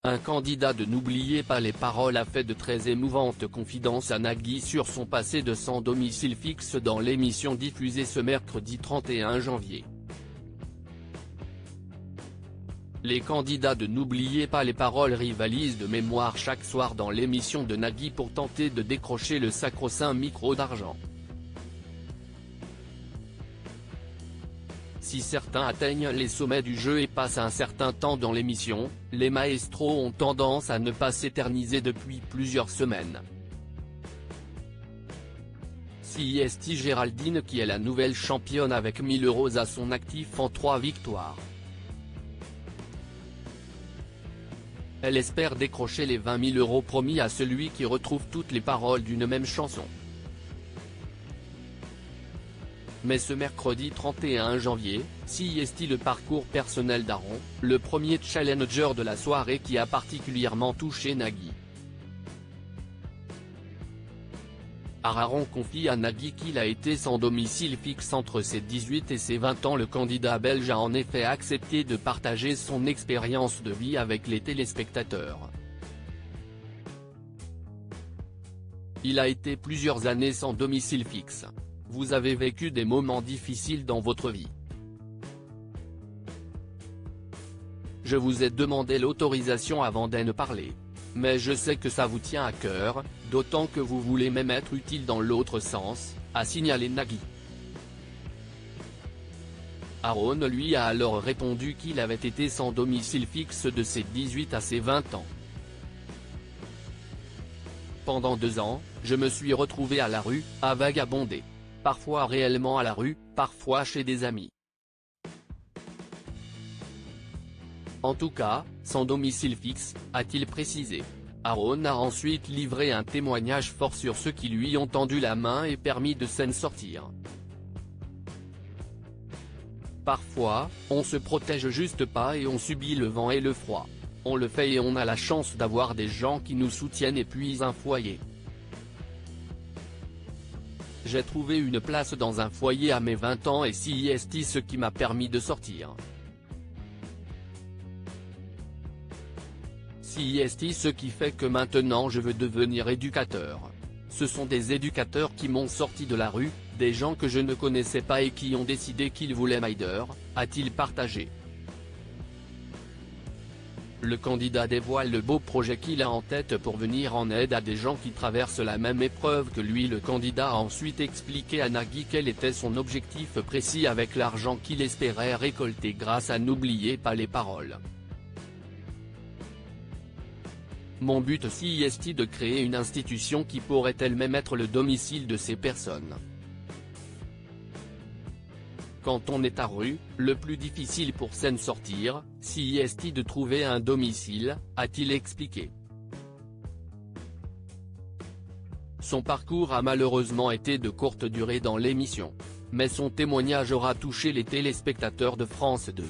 Un candidat de N'oubliez pas les paroles a fait de très émouvantes confidences à Nagui sur son passé de sans domicile fixe dans l'émission diffusée ce mercredi 31 janvier. Les candidats de N'oubliez pas les paroles rivalisent de mémoire chaque soir dans l'émission de Nagui pour tenter de décrocher le sacro-saint micro d'argent. Si certains atteignent les sommets du jeu et passent un certain temps dans l'émission, les maestros ont tendance à ne pas s'éterniser depuis plusieurs semaines. CIST Géraldine, qui est la nouvelle championne avec 1000 € à son actif en 3 victoires. Elle espère décrocher les 20 000 € promis à celui qui retrouve toutes les paroles d'une même chanson. Mais ce mercredi 31 janvier, CIST le parcours personnel d'Aaron, le premier challenger de la soirée qui a particulièrement touché Nagui. Aaron confie à Nagui qu'il a été sans domicile fixe entre ses 18 et ses 20 ans. Le candidat belge a en effet accepté de partager son expérience de vie avec les téléspectateurs. Il a été plusieurs années sans domicile fixe. Vous avez vécu des moments difficiles dans votre vie. Je vous ai demandé l'autorisation avant d'en parler. Mais je sais que ça vous tient à cœur, d'autant que vous voulez même être utile dans l'autre sens, a signalé Nagui. Aaron lui a alors répondu qu'il avait été sans domicile fixe de ses 18 à ses 20 ans. Pendant 2 ans, je me suis retrouvé à la rue, à vagabonder. Parfois réellement à la rue, parfois chez des amis. En tout cas, sans domicile fixe, a-t-il précisé. Aaron a ensuite livré un témoignage fort sur ceux qui lui ont tendu la main et permis de s'en sortir. Parfois, on se protège juste pas et on subit le vent et le froid. On le fait et on a la chance d'avoir des gens qui nous soutiennent et puis un foyer. J'ai trouvé une place dans un foyer à mes 20 ans et CIST, ce qui m'a permis de sortir. CIST, ce qui fait que maintenant je veux devenir éducateur. Ce sont des éducateurs qui m'ont sorti de la rue, des gens que je ne connaissais pas et qui ont décidé qu'ils voulaient m'aider, a-t-il partagé. Le candidat dévoile le beau projet qu'il a en tête pour venir en aide à des gens qui traversent la même épreuve que lui. Le candidat a ensuite expliqué à Nagui quel était son objectif précis avec l'argent qu'il espérait récolter grâce à N'oubliez pas les paroles. Mon but CIST de créer une institution qui pourrait elle-même être le domicile de ces personnes. Quand on est à rue, le plus difficile pour s'en sortir, CIST de trouver un domicile, a-t-il expliqué. Son parcours a malheureusement été de courte durée dans l'émission. Mais son témoignage aura touché les téléspectateurs de France 2.